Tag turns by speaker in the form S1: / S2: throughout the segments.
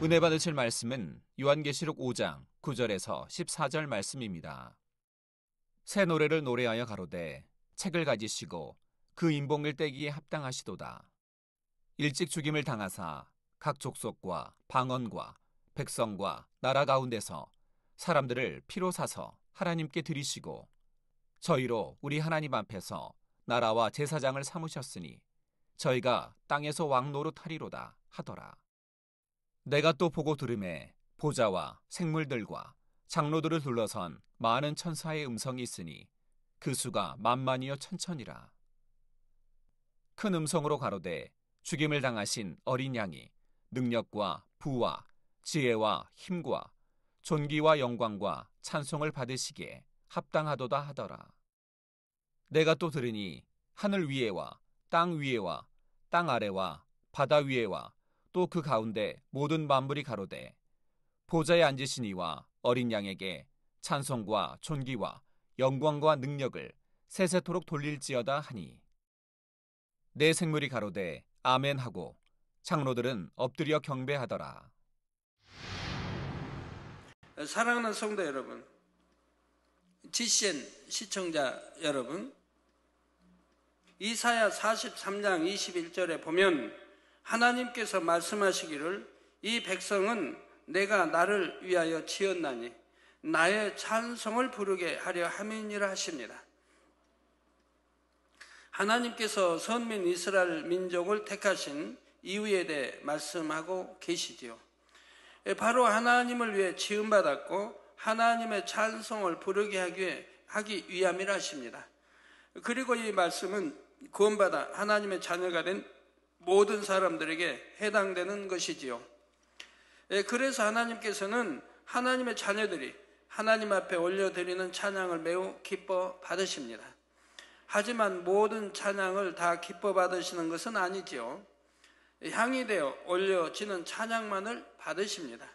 S1: 은혜 받으실 말씀은 요한계시록 5장 9절에서 14절 말씀입니다. 새 노래를 노래하여 가로되 책을 가지시고 그 인봉을 떼기에 합당하시도다. 일찍 죽임을 당하사 각 족속과 방언과 백성과 나라 가운데서 사람들을 피로 사서 하나님께 드리시고 저희로 우리 하나님 앞에서 나라와 제사장을 삼으셨으니 저희가 땅에서 왕 노릇하리로다 하더라. 내가 또 보고 들음에 보좌와 생물들과 장로들을 둘러선 많은 천사의 음성이 있으니 그 수가 만만이요 천천이라. 큰 음성으로 가로되 죽임을 당하신 어린 양이 능력과 부와 지혜와 힘과 존귀와 영광과 찬송을 받으시기에 합당하도다 하더라. 내가 또 들으니 하늘 위에와 땅 위에와 땅 아래와 바다 위에와 또 그 가운데 모든 만물이 가로되 보좌에 앉으신 이와 어린 양에게 찬송과 존귀와 영광과 능력을 세세토록 돌릴지어다 하니 내 생물이 가로되 아멘 하고 장로들은 엎드려 경배하더라.
S2: 사랑하는 성도 여러분, GCN 시청자 여러분, 이사야 43장 21절에 보면 하나님께서 말씀하시기를 이 백성은 내가 나를 위하여 지었나니 나의 찬송을 부르게 하려 함이니라 하십니다. 하나님께서 선민 이스라엘 민족을 택하신 이유에 대해 말씀하고 계시지요. 바로 하나님을 위해 지음받았고 하나님의 찬송을 부르게 하기 위함이라 하십니다. 그리고 이 말씀은 구원받아 하나님의 자녀가 된 모든 사람들에게 해당되는 것이지요. 그래서 하나님께서는 하나님의 자녀들이 하나님 앞에 올려드리는 찬양을 매우 기뻐 받으십니다. 하지만 모든 찬양을 다 기뻐 받으시는 것은 아니지요. 향이 되어 올려지는 찬양만을 받으십니다.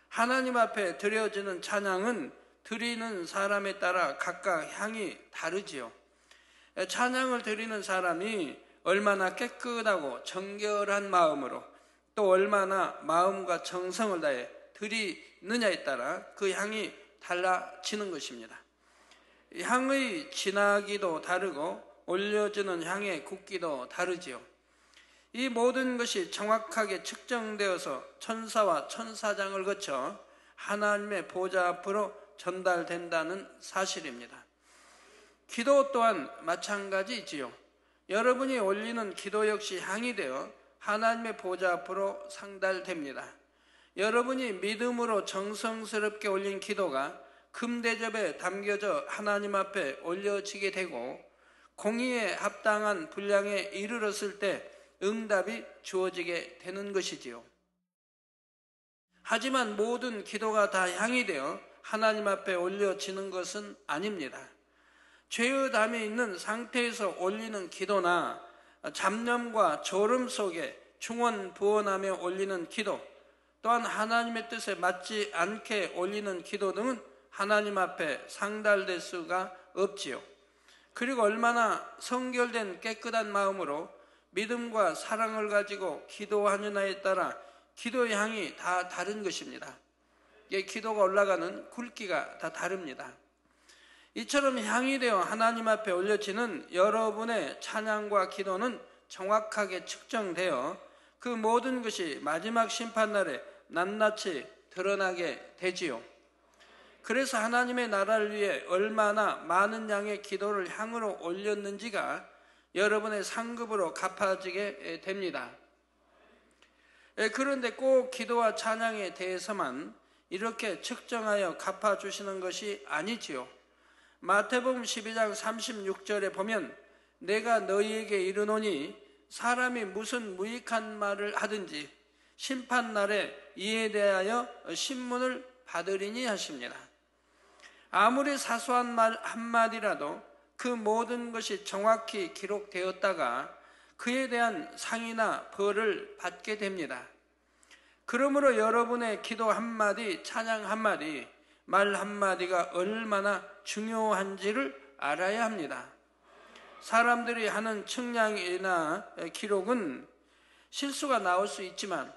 S2: 하나님 앞에 드려지는 찬양은 드리는 사람에 따라 각각 향이 다르지요. 찬양을 드리는 사람이 얼마나 깨끗하고 정결한 마음으로 또 얼마나 마음과 정성을 다해 드리느냐에 따라 그 향이 달라지는 것입니다. 향의 진하기도 다르고 올려지는 향의 굵기도 다르지요. 이 모든 것이 정확하게 측정되어서 천사와 천사장을 거쳐 하나님의 보좌 앞으로 전달된다는 사실입니다. 기도 또한 마찬가지이지요. 여러분이 올리는 기도 역시 향이 되어 하나님의 보좌 앞으로 상달됩니다. 여러분이 믿음으로 정성스럽게 올린 기도가 금대접에 담겨져 하나님 앞에 올려지게 되고 공의에 합당한 분량에 이르렀을 때 응답이 주어지게 되는 것이지요. 하지만 모든 기도가 다 향이 되어 하나님 앞에 올려지는 것은 아닙니다. 죄의 담이 있는 상태에서 올리는 기도나 잡념과 졸음 속에 중언부언하며 올리는 기도, 또한 하나님의 뜻에 맞지 않게 올리는 기도 등은 하나님 앞에 상달될 수가 없지요. 그리고 얼마나 성결된 깨끗한 마음으로 믿음과 사랑을 가지고 기도하느냐에 따라 기도의 향이 다 다른 것입니다. 기도가 올라가는 굵기가 다 다릅니다. 이처럼 향이 되어 하나님 앞에 올려지는 여러분의 찬양과 기도는 정확하게 측정되어 그 모든 것이 마지막 심판날에 낱낱이 드러나게 되지요. 그래서 하나님의 나라를 위해 얼마나 많은 양의 기도를 향으로 올렸는지가 여러분의 상급으로 갚아지게 됩니다. 그런데 꼭 기도와 찬양에 대해서만 이렇게 측정하여 갚아주시는 것이 아니지요. 마태복음 12장 36절에 보면 내가 너희에게 이르노니 사람이 무슨 무익한 말을 하든지 심판날에 이에 대하여 신문을 받으리니 하십니다. 아무리 사소한 말 한마디라도 그 모든 것이 정확히 기록되었다가 그에 대한 상이나 벌을 받게 됩니다. 그러므로 여러분의 기도 한마디, 찬양 한마디, 말 한마디가 얼마나 중요한지를 알아야 합니다. 사람들이 하는 측량이나 기록은 실수가 나올 수 있지만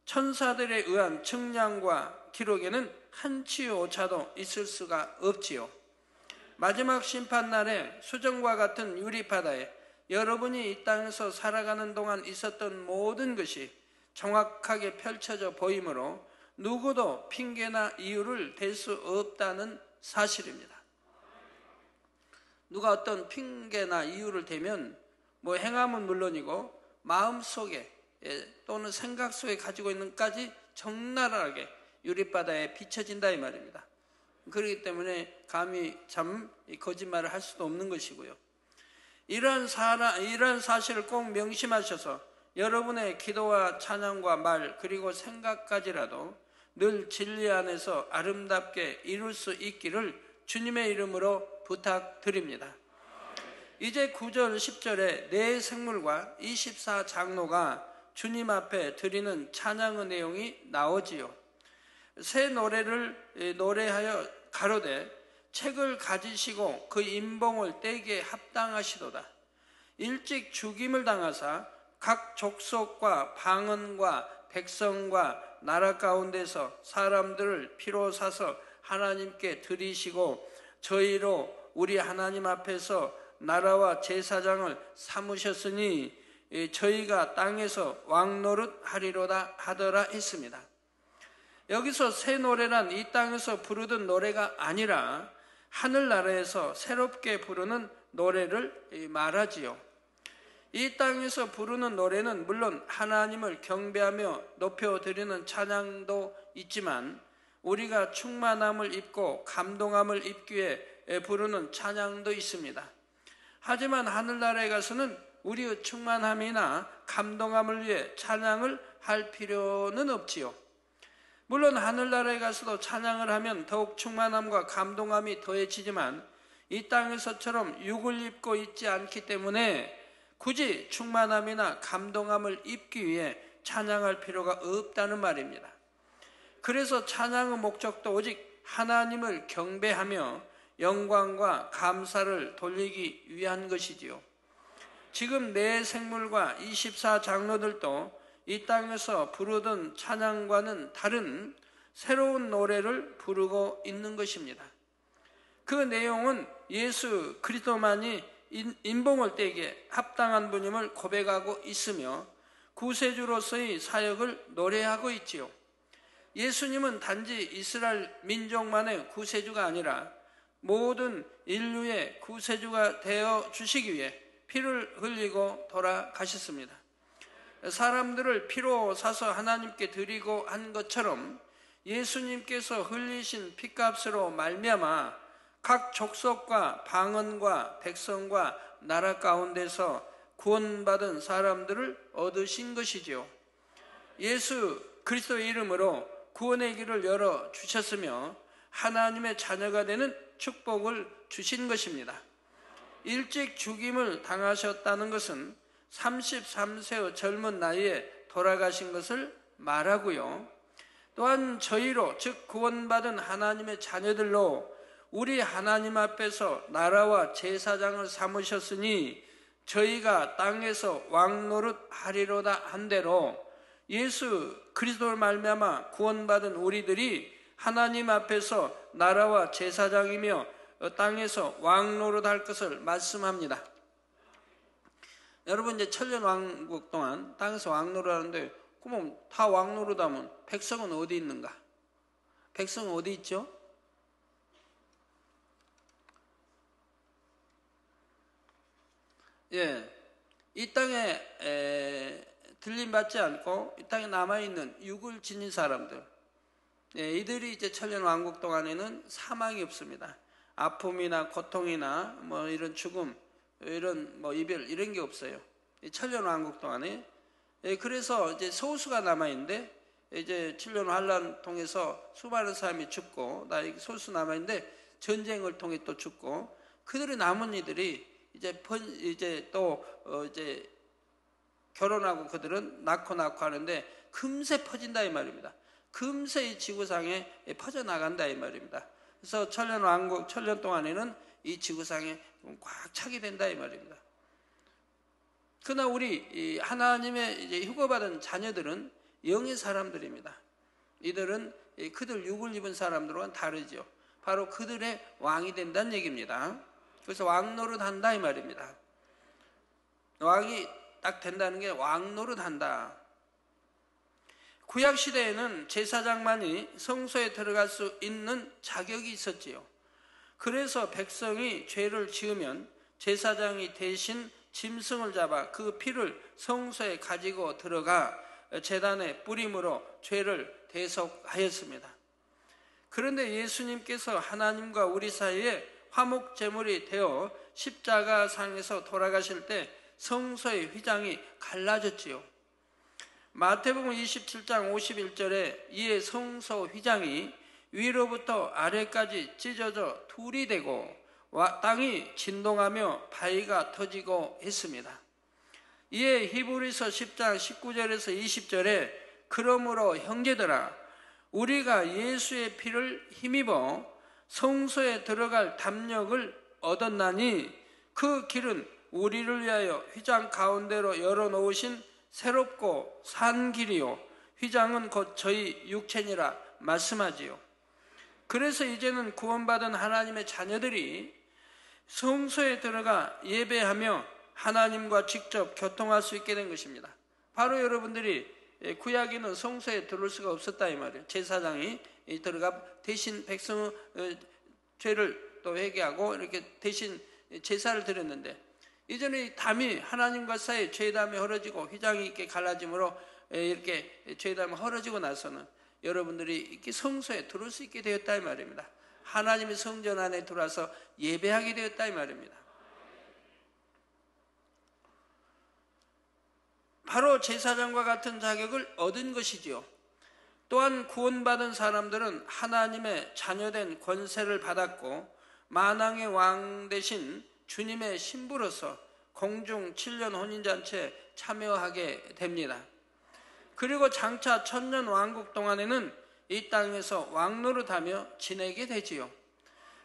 S2: 천사들에 의한 측량과 기록에는 한치의 오차도 있을 수가 없지요. 마지막 심판날에 수정과 같은 유리바다에 여러분이 이 땅에서 살아가는 동안 있었던 모든 것이 정확하게 펼쳐져 보이므로 누구도 핑계나 이유를 댈 수 없다는 사실입니다. 누가 어떤 핑계나 이유를 대면 행함은 물론이고 마음속에 또는 생각 속에 가지고 있는 것까지 적나라하게 유리바다에 비춰진다 이 말입니다. 그렇기 때문에 감히 참 거짓말을 할 수도 없는 것이고요. 이러한 사실을 꼭 명심하셔서 여러분의 기도와 찬양과 말 그리고 생각까지라도 늘 진리 안에서 아름답게 이룰 수 있기를 주님의 이름으로 부탁드립니다. 이제 9절 10절에 네 생물과 24장로가 주님 앞에 드리는 찬양의 내용이 나오지요. 새 노래를 노래하여 가로되 책을 가지시고 그 인봉을 떼기에 합당하시도다. 일찍 죽임을 당하사 각 족속과 방언과 백성과 나라 가운데서 사람들을 피로 사서 하나님께 드리시고 저희로 우리 하나님 앞에서 나라와 제사장을 삼으셨으니 저희가 땅에서 왕노릇 하리로다 하더라 했습니다. 여기서 새 노래란 이 땅에서 부르던 노래가 아니라 하늘나라에서 새롭게 부르는 노래를 말하지요. 이 땅에서 부르는 노래는 물론 하나님을 경배하며 높여드리는 찬양도 있지만 우리가 충만함을 입고 감동함을 입기 위해 부르는 찬양도 있습니다. 하지만 하늘나라에 가서는 우리의 충만함이나 감동함을 위해 찬양을 할 필요는 없지요. 물론 하늘나라에 가서도 찬양을 하면 더욱 충만함과 감동함이 더해지지만 이 땅에서처럼 육을 입고 있지 않기 때문에 굳이 충만함이나 감동함을 입기 위해 찬양할 필요가 없다는 말입니다. 그래서 찬양의 목적도 오직 하나님을 경배하며 영광과 감사를 돌리기 위한 것이지요. 지금 네 생물과 24장로들도 이 땅에서 부르던 찬양과는 다른 새로운 노래를 부르고 있는 것입니다. 그 내용은 예수 그리스도만이 인봉을 떼기에 합당한 분임을 고백하고 있으며 구세주로서의 사역을 노래하고 있지요. 예수님은 단지 이스라엘 민족만의 구세주가 아니라 모든 인류의 구세주가 되어 주시기 위해 피를 흘리고 돌아가셨습니다. 사람들을 피로 사서 하나님께 드리고 한 것처럼 예수님께서 흘리신 피값으로 말미암아 각 족속과 방언과 백성과 나라 가운데서 구원받은 사람들을 얻으신 것이지요. 예수 그리스도의 이름으로 구원의 길을 열어주셨으며 하나님의 자녀가 되는 축복을 주신 것입니다. 일찍 죽임을 당하셨다는 것은 33세의 젊은 나이에 돌아가신 것을 말하고요. 또한 저희로 즉 구원받은 하나님의 자녀들로 우리 하나님 앞에서 나라와 제사장을 삼으셨으니 저희가 땅에서 왕노릇 하리로다 한 대로 예수 그리스도를 말미암아 구원받은 우리들이 하나님 앞에서 나라와 제사장이며 땅에서 왕노릇 할 것을 말씀합니다. 여러분 이제 천년왕국 동안 땅에서 왕노릇 하는데 그러면 다 왕노릇 하면 백성은 어디 있는가? 백성은 어디 있죠? 이 땅에 들림받지 않고 이 땅에 남아있는 육을 지닌 사람들, 이들이 이제 천년왕국 동안에는 사망이 없습니다. 아픔이나 고통이나 이런 죽음, 이런 이별 이런 게 없어요. 천년왕국 동안에. 그래서 이제 소수가 남아있는데 이제 7년 환란 통해서 수많은 사람이 죽고 소수 남아있는데 전쟁을 통해 또 죽고 그들이 남은 이들이 이제 또 이제 결혼하고 그들은 낳고 하는데 금세 퍼진다 이 말입니다. 금세 이 지구상에 퍼져나간다 이 말입니다. 그래서 천년왕국 천년 동안에는 이 지구상에 꽉 차게 된다 이 말입니다. 그러나 우리 하나님의 이제 휴거받은 자녀들은 영의 사람들입니다. 이들은 그들 육을 입은 사람들과는 다르죠. 바로 그들의 왕이 된다는 얘기입니다. 그래서 왕 노릇한다 이 말입니다. 왕이 딱 된다는 게 왕 노릇한다. 구약 시대에는 제사장만이 성소에 들어갈 수 있는 자격이 있었지요. 그래서 백성이 죄를 지으면 제사장이 대신 짐승을 잡아 그 피를 성소에 가지고 들어가 제단에 뿌림으로 죄를 대속하였습니다. 그런데 예수님께서 하나님과 우리 사이에 화목제물이 되어 십자가상에서 돌아가실 때 성소의 휘장이 갈라졌지요. 마태복음 27장 51절에 이에 성소 휘장이 위로부터 아래까지 찢어져 둘이 되고 땅이 진동하며 바위가 터지고 했습니다. 이에 히브리서 10장 19절에서 20절에 그러므로 형제들아 우리가 예수의 피를 힘입어 성소에 들어갈 담력을 얻었나니 그 길은 우리를 위하여 휘장 가운데로 열어놓으신 새롭고 산 길이요 휘장은 곧 저희 육체니라 말씀하지요. 그래서 이제는 구원받은 하나님의 자녀들이 성소에 들어가 예배하며 하나님과 직접 교통할 수 있게 된 것입니다. 바로 여러분들이 구약에는 성소에 들어올 수가 없었다 이 말이에요. 제사장이 들어가 대신 백성의 죄를 또 회개하고 이렇게 대신 제사를 드렸는데 이제는 담이 하나님과 사이에 죄담이 헐어지고 휘장이 있게 갈라짐으로 이렇게 죄담이 헐어지고 나서는 여러분들이 이렇게 성소에 들어올 수 있게 되었다 이 말입니다. 하나님의 성전 안에 들어와서 예배하게 되었다 이 말입니다. 바로 제사장과 같은 자격을 얻은 것이지요. 또한 구원받은 사람들은 하나님의 자녀된 권세를 받았고 만왕의 왕 대신 주님의 신부로서 공중 7년 혼인잔치에 참여하게 됩니다. 그리고 장차 천년 왕국 동안에는 이 땅에서 왕노릇하며 지내게 되지요.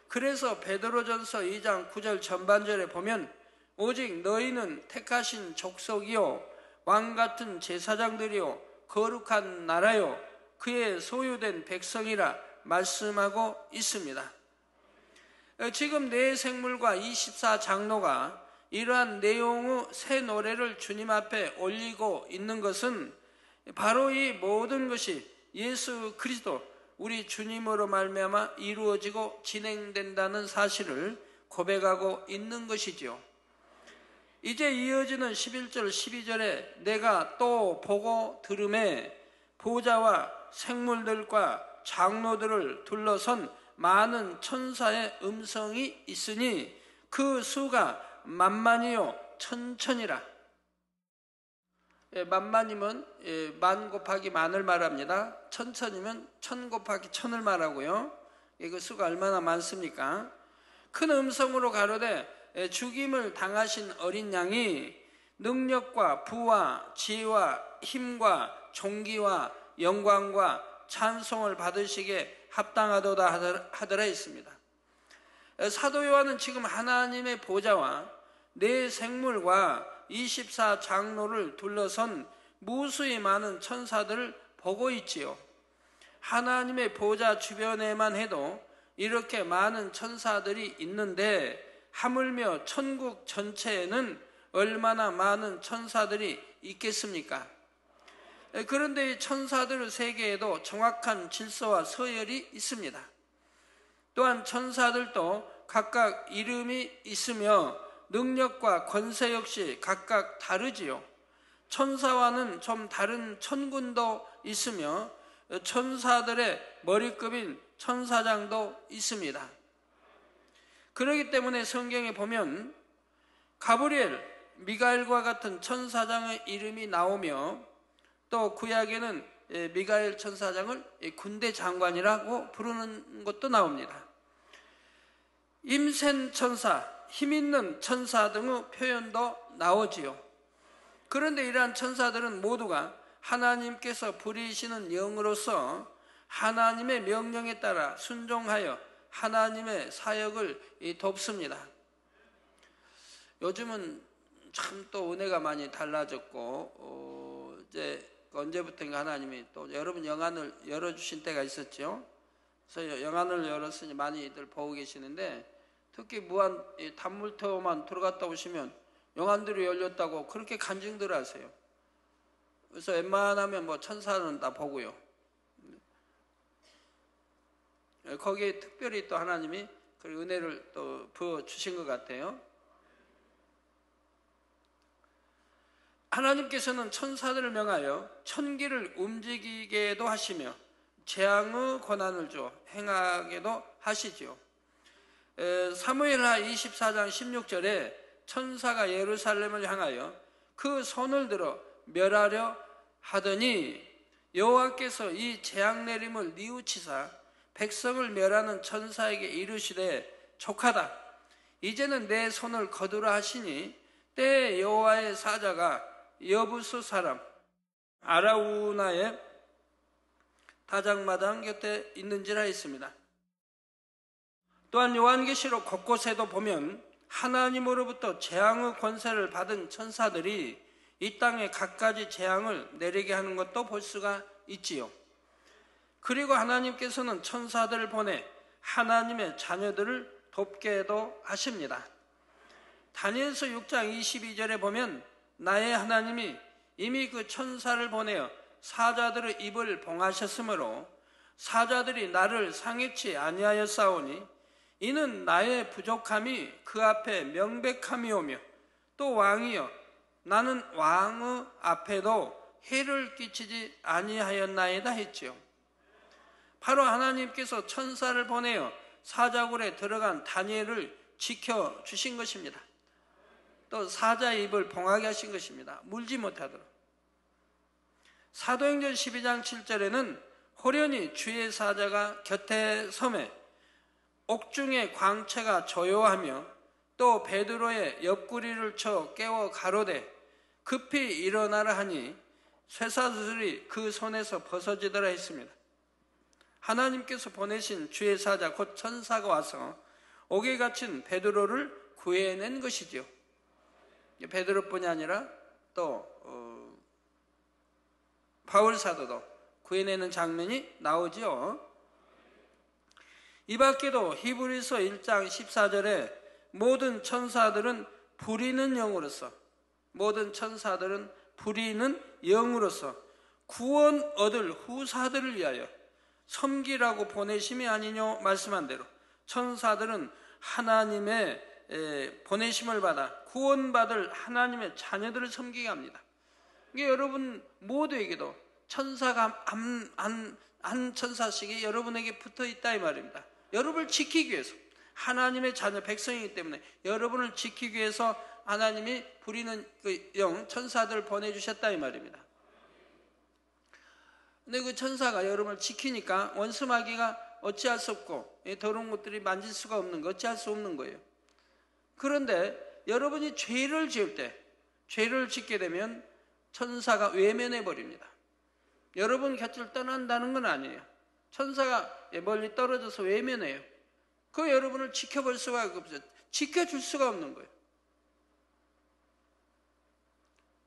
S2: 그래서 베드로전서 2장 9절 전반절에 보면 오직 너희는 택하신 족속이요 왕같은 제사장들이요 거룩한 나라요 그의 소유된 백성이라 말씀하고 있습니다. 지금 네 생물과 24장로가 이러한 내용의 새 노래를 주님 앞에 올리고 있는 것은 바로 이 모든 것이 예수 그리스도 우리 주님으로 말미암아 이루어지고 진행된다는 사실을 고백하고 있는 것이지요. 이제 이어지는 11절 12절에 내가 또 보고 들음에 보좌와 생물들과 장로들을 둘러선 많은 천사의 음성이 있으니 그 수가 만만이요 천천이라. 만만이면 만 곱하기 만을 말합니다. 천천이면 천 곱하기 천을 말하고요. 그 수가 얼마나 많습니까? 큰 음성으로 가로되 죽임을 당하신 어린 양이 능력과 부와 지혜와 힘과 존귀와 영광과 찬송을 받으시기에 합당하도다 하더라 했습니다. 사도 요한은 지금 하나님의 보좌와 네 생물과 24장로를 둘러선 무수히 많은 천사들을 보고 있지요. 하나님의 보좌 주변에만 해도 이렇게 많은 천사들이 있는데 하물며 천국 전체에는 얼마나 많은 천사들이 있겠습니까? 그런데 이 천사들 세계에도 정확한 질서와 서열이 있습니다. 또한 천사들도 각각 이름이 있으며 능력과 권세 역시 각각 다르지요. 천사와는 좀 다른 천군도 있으며 천사들의 머리급인 천사장도 있습니다. 그렇기 때문에 성경에 보면 가브리엘, 미가엘과 같은 천사장의 이름이 나오며 또 구약에는 미가엘 천사장을 군대 장관이라고 부르는 것도 나옵니다. 임센 천사, 힘있는 천사 등의 표현도 나오지요. 그런데 이러한 천사들은 모두가 하나님께서 부리시는 영으로서 하나님의 명령에 따라 순종하여 하나님의 사역을 돕습니다. 요즘은 참 또 은혜가 많이 달라졌고 이제 언제부터인가 하나님이 또 여러분 영안을 열어주신 때가 있었죠. 그래서 영안을 열었으니 많이들 보고 계시는데, 특히 무한 단물터만 들어갔다 오시면 영안들이 열렸다고 그렇게 간증들 하세요. 그래서 웬만하면 뭐 천사는 다 보고요. 거기에 특별히 또 하나님이 그 은혜를 또 부어 주신 것 같아요. 하나님께서는 천사들을 명하여 천기를 움직이게도 하시며 재앙의 권한을 줘 행하게도 하시지요. 사무엘하 24장 16절에 천사가 예루살렘을 향하여 그 손을 들어 멸하려 하더니 여호와께서 이 재앙 내림을 뉘우치사 백성을 멸하는 천사에게 이르시되 족하다. 이제는 내 손을 거두라 하시니 때에 여호와의 사자가 여부수 사람 아라우나의 다장마당 곁에 있는지라 했습니다. 또한 요한계시록 곳곳에도 보면 하나님으로부터 재앙의 권세를 받은 천사들이 이 땅에 갖가지 재앙을 내리게 하는 것도 볼 수가 있지요. 그리고 하나님께서는 천사들을 보내 하나님의 자녀들을 돕게도 하십니다. 다니엘서 6장 22절에 보면 나의 하나님이 이미 그 천사를 보내어 사자들의 입을 봉하셨으므로 사자들이 나를 상해치 아니하였사오니 이는 나의 부족함이 그 앞에 명백함이오며 또 왕이여 나는 왕의 앞에도 해를 끼치지 아니하였나이다 했지요. 바로 하나님께서 천사를 보내어 사자굴에 들어간 다니엘을 지켜주신 것입니다. 또 사자의 입을 봉하게 하신 것입니다. 물지 못하도록. 사도행전 12장 7절에는 호련히 주의 사자가 곁에 섬에 옥중의 광채가 조요하며 또 베드로의 옆구리를 쳐 깨워 가로되 급히 일어나라 하니 쇠사슬이 그 손에서 벗어지더라 했습니다. 하나님께서 보내신 주의 사자 곧 천사가 와서 옥에 갇힌 베드로를 구해낸 것이죠. 베드로뿐이 아니라 또 바울 사도도 구해내는 장면이 나오죠. 이 밖에도 히브리서 1장 14절에 모든 천사들은 부리는 영으로서 구원 얻을 후사들을 위하여 섬기라고 보내심이 아니뇨 말씀한 대로 천사들은 하나님의 보내심을 받아 구원받을 하나님의 자녀들을 섬기게 합니다. 이게 여러분 모두에게도 천사가 한 천사씩이 여러분에게 붙어 있다 이 말입니다. 여러분을 지키기 위해서 하나님의 자녀 백성이기 때문에 여러분을 지키기 위해서 하나님이 부리는 그 영 천사들을 보내주셨다 이 말입니다. 근데 그 천사가 여러분을 지키니까 원수마귀가 어찌할 수 없고 더러운 것들이 만질 수가 없는 거 어찌할 수 없는 거예요. 그런데 여러분이 죄를 지을 때 죄를 짓게 되면 천사가 외면해 버립니다. 여러분 곁을 떠난다는 건 아니에요. 천사가 멀리 떨어져서 외면해요. 그 여러분을 지켜볼 수가 없어요. 지켜줄 수가 없는 거예요.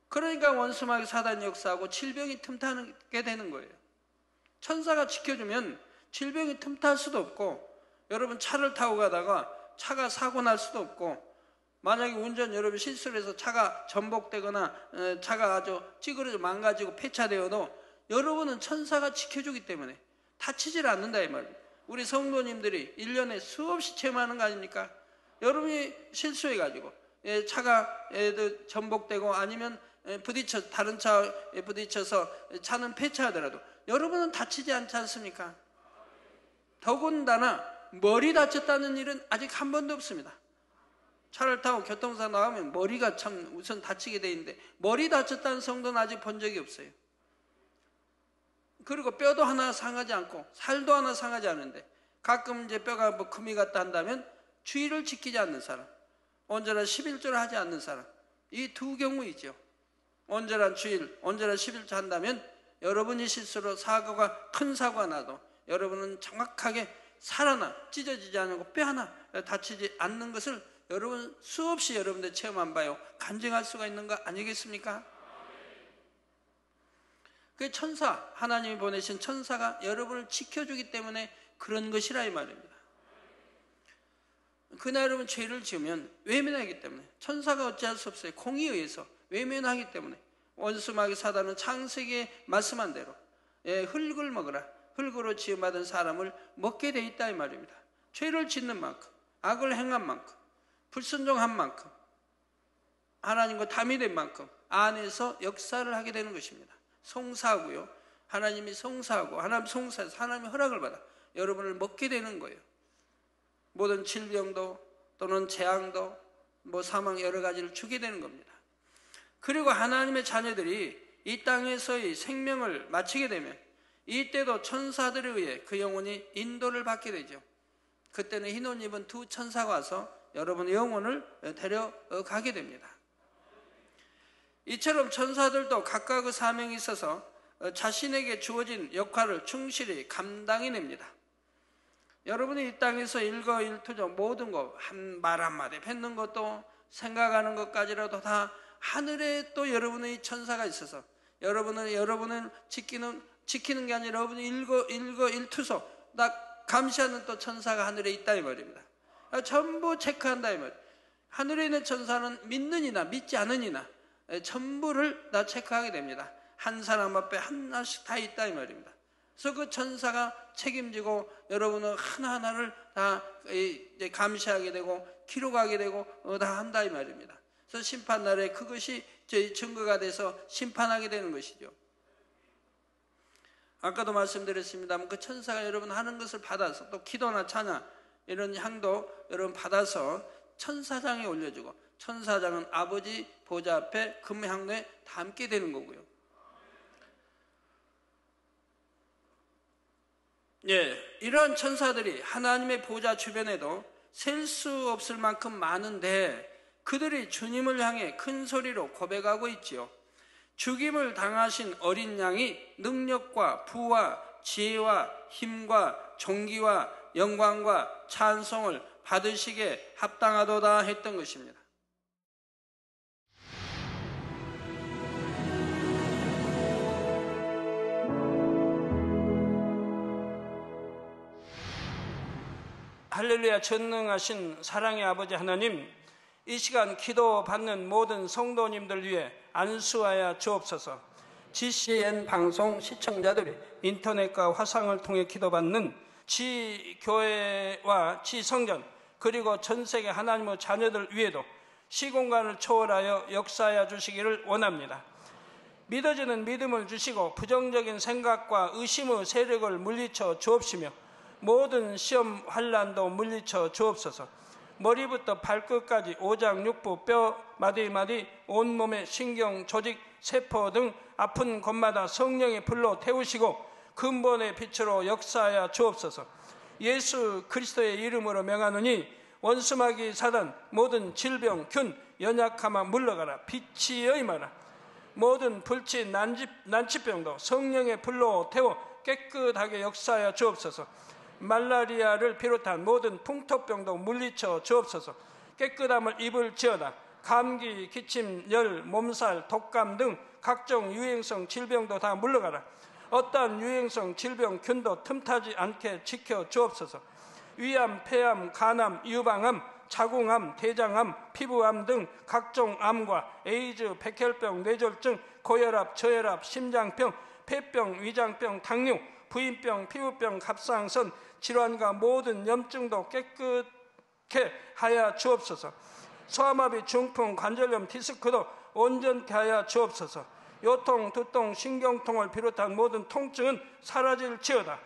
S2: 그러니까 원수마귀 사단이 역사하고 질병이 틈타게 되는 거예요. 천사가 지켜주면 질병이 틈탈 수도 없고 여러분 차를 타고 가다가 차가 사고 날 수도 없고 만약에 운전 여러분 실수를 해서 차가 전복되거나 차가 아주 찌그러져 망가지고 폐차되어도 여러분은 천사가 지켜주기 때문에 다치질 않는다 이 말이에요. 우리 성도님들이 1년에 수없이 체험하는 거 아닙니까? 여러분이 실수해가지고 차가 전복되고 아니면 다른 차에 부딪혀서 차는 폐차하더라도 여러분은 다치지 않지 않습니까? 더군다나 머리 다쳤다는 일은 아직 한 번도 없습니다. 차를 타고 교통사 나가면 머리가 참 우선 다치게 돼 있는데 머리 다쳤다는 성도는 아직 본 적이 없어요. 그리고 뼈도 하나 상하지 않고 살도 하나 상하지 않은데 가끔 이제 뼈가 뭐 금이 갔다 한다면 주의를 지키지 않는 사람, 온전한 11조를 하지 않는 사람, 이 두 경우이죠. 온전한 주일, 온전한 11조 한다면 여러분이 실수로 큰 사고가 나도 여러분은 정확하게 살아나 찢어지지 않고 뼈 하나 다치지 않는 것을 여러분 수없이 여러분들 체험한 바요 간증할 수가 있는 거 아니겠습니까? 그 천사, 하나님이 보내신 천사가 여러분을 지켜주기 때문에 그런 것이라 이 말입니다. 그날 여러분 죄를 지으면 외면하기 때문에, 천사가 어찌할 수 없어요. 공의에 의해서 외면하기 때문에 원수마귀 사단은 창세기에 말씀한 대로 흙을 먹으라, 흙으로 지음받은 사람을 먹게 돼 있다 이 말입니다. 죄를 짓는 만큼, 악을 행한 만큼, 불순종한 만큼, 하나님과 담이 된 만큼 안에서 역사를 하게 되는 것입니다. 송사하고요, 하나님이 송사하고 하나님 송사해서 하나님의 허락을 받아 여러분을 먹게 되는 거예요. 모든 질병도 또는 재앙도 사망 여러 가지를 주게 되는 겁니다. 그리고 하나님의 자녀들이 이 땅에서의 생명을 마치게 되면 이때도 천사들에 의해 그 영혼이 인도를 받게 되죠. 그때는 흰 옷 입은 두 천사가 와서 여러분의 영혼을 데려가게 됩니다. 이처럼 천사들도 각각의 사명이 있어서 자신에게 주어진 역할을 충실히 감당해냅니다. 여러분이 이 땅에서 일거일투족 모든 것, 말 한마디 뱉는 것도 생각하는 것까지라도 다 하늘에 또 여러분의 천사가 있어서 여러분을 지키는 게 아니라 여러분이 일거일투족 다 감시하는 또 천사가 하늘에 있다 이 말입니다. 전부 체크한다 이 말이에요. 하늘에 있는 천사는 믿는 이나 믿지 않은 이나 전부를 다 체크하게 됩니다. 한 사람 앞에 하나씩 다 있다 이 말입니다. 그래서 그 천사가 책임지고 여러분은 하나하나를 다 감시하게 되고 기록하게 되고 다 한다 이 말입니다. 그래서 심판날에 그것이 저희 증거가 돼서 심판하게 되는 것이죠. 아까도 말씀드렸습니다만 그 천사가 여러분 하는 것을 받아서 또 기도나 찬양 이런 향도 여러분 받아서 천사장에 올려주고, 천사장은 아버지 보좌 앞에 금향로에 담게 되는 거고요. 이러한 천사들이 하나님의 보좌 주변에도 셀 수 없을 만큼 많은데 그들이 주님을 향해 큰 소리로 고백하고 있지요. 죽임을 당하신 어린 양이 능력과 부와 지혜와 힘과 존귀와 영광과 찬송을 받으시기에 합당하도다 했던 것입니다. 할렐루야. 전능하신 사랑의 아버지 하나님, 이 시간 기도받는 모든 성도님들 위해 안수하여 주옵소서. GCN 방송 시청자들이 인터넷과 화상을 통해 기도받는 지교회와 지성전 그리고 전세계 하나님의 자녀들 위에도 시공간을 초월하여 역사하여 주시기를 원합니다. 믿어지는 믿음을 주시고 부정적인 생각과 의심의 세력을 물리쳐 주옵시며 모든 시험 환난도 물리쳐 주옵소서. 머리부터 발끝까지 오장육부 뼈 마디마디 온몸의 신경 조직 세포 등 아픈 곳마다 성령의 불로 태우시고 근본의 빛으로 역사하여 주옵소서. 예수 그리스도의 이름으로 명하노니 원수마귀 사단 모든 질병 균 연약함아 물러가라. 빛이 임하라. 모든 불치 난치병도 성령의 불로 태워 깨끗하게 역사하여 주옵소서. 말라리아를 비롯한 모든 풍토병도 물리쳐 주옵소서. 깨끗함을 입을지어다. 감기, 기침, 열, 몸살, 독감 등 각종 유행성 질병도 다 물러가라. 어떠한 유행성 질병 균도 틈타지 않게 지켜 주옵소서. 위암, 폐암, 간암, 유방암, 자궁암, 대장암, 피부암 등 각종 암과 에이즈, 백혈병, 뇌졸중, 고혈압, 저혈압, 심장병, 폐병, 위장병, 당뇨, 부인병, 피부병, 갑상선 질환과 모든 염증도 깨끗게 하여 주옵소서. 소아마비, 중풍, 관절염, 디스크도 온전케 하여 주옵소서. 요통, 두통, 신경통을 비롯한 모든 통증은 사라질지어다.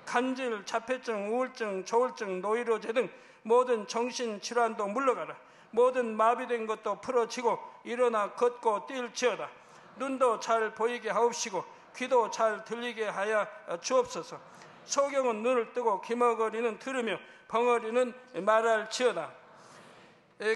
S2: 간질, 자폐증, 우울증, 조울증, 노이로제 등 모든 정신질환도 물러가라. 모든 마비된 것도 풀어지고 일어나 걷고 뛸지어다. 눈도 잘 보이게 하옵시고 귀도 잘 들리게 하여 주옵소서. 소경은 눈을 뜨고 기머거리는 들으며 벙어리는 말할지어다.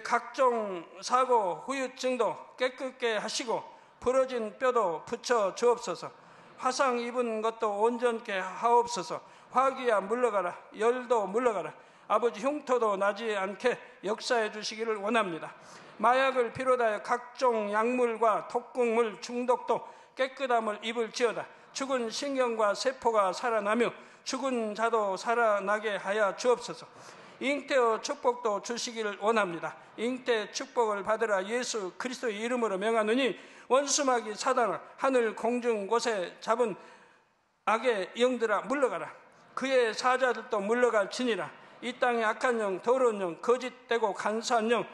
S2: 각종 사고 후유증도 깨끗게 하시고 부러진 뼈도 붙여 주옵소서. 화상 입은 것도 온전케 하옵소서. 화기야 물러가라. 열도 물러가라. 아버지 흉터도 나지 않게 역사해 주시기를 원합니다. 마약을 비롯하여 각종 약물과 독극물 중독도 깨끗함을 입을지어다. 죽은 신경과 세포가 살아나며 죽은 자도 살아나게 하여 주옵소서. 잉태의 축복도 주시기를 원합니다. 잉태 축복을 받으라 예수 그리스도의 이름으로 명하노니 원수마귀 사단아 하늘 공중 곳에 잡은 악의 영들아 물러가라. 그의 사자들도 물러갈지니라. 이 땅의 악한 영, 더러운 영, 거짓되고 간사한 영,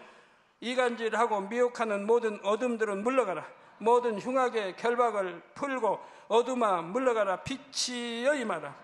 S2: 이간질하고 미혹하는 모든 어둠들은 물러가라. 모든 흉악의 결박을 풀고 어둠아 물러가라. 빛이여 임하라.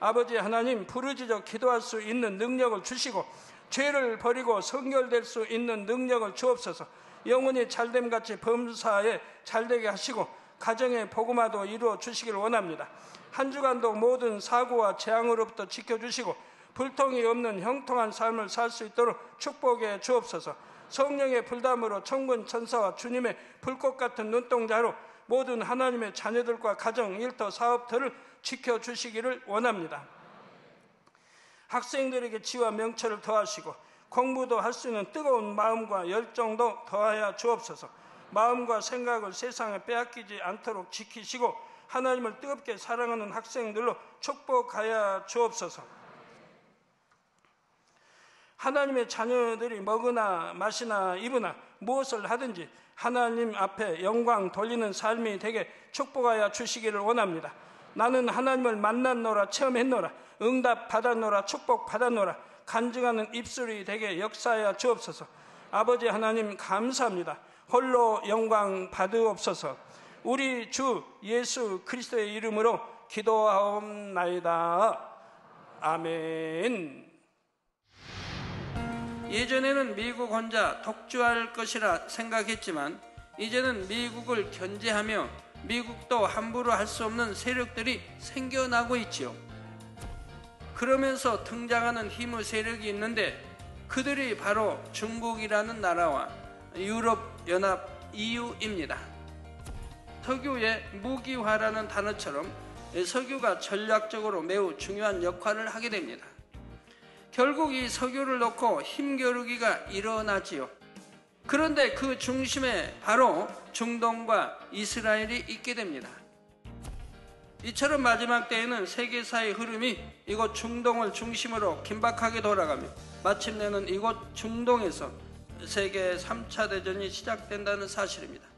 S2: 아버지 하나님, 부르짖어 기도할 수 있는 능력을 주시고 죄를 버리고 성결될 수 있는 능력을 주옵소서. 영혼이 잘됨같이 범사에 잘되게 하시고 가정의 복음화도 이루어 주시길 원합니다. 한 주간도 모든 사고와 재앙으로부터 지켜주시고 불통이 없는 형통한 삶을 살 수 있도록 축복해 주옵소서. 성령의 불담으로 천군 천사와 주님의 불꽃 같은 눈동자로 모든 하나님의 자녀들과 가정, 일터, 사업터를 지켜주시기를 원합니다. 학생들에게 지와 명철을 더하시고 공부도 할 수 있는 뜨거운 마음과 열정도 더하여 주옵소서. 마음과 생각을 세상에 빼앗기지 않도록 지키시고 하나님을 뜨겁게 사랑하는 학생들로 축복하여 주옵소서. 하나님의 자녀들이 먹으나 마시나 입으나 무엇을 하든지 하나님 앞에 영광 돌리는 삶이 되게 축복하여 주시기를 원합니다. 나는 하나님을 만났노라, 체험했노라, 응답 받았노라, 축복 받았노라, 간증하는 입술이 되게 역사하여 주옵소서. 아버지 하나님 감사합니다. 홀로 영광 받으옵소서. 우리 주 예수 그리스도의 이름으로 기도하옵나이다. 아멘. 예전에는 미국 혼자 독주할 것이라 생각했지만 이제는 미국을 견제하며 미국도 함부로 할 수 없는 세력들이 생겨나고 있지요. 그러면서 등장하는 힘의 세력이 있는데 그들이 바로 중국이라는 나라와 유럽연합 EU입니다. 석유의 무기화라는 단어처럼 석유가 전략적으로 매우 중요한 역할을 하게 됩니다. 결국 이 석유를 놓고 힘겨루기가 일어나지요. 그런데 그 중심에 바로 중동과 이스라엘이 있게 됩니다. 이처럼 마지막 때에는 세계사의 흐름이 이곳 중동을 중심으로 긴박하게 돌아가며 마침내는 이곳 중동에서 세계 3차 대전이 시작된다는 사실입니다.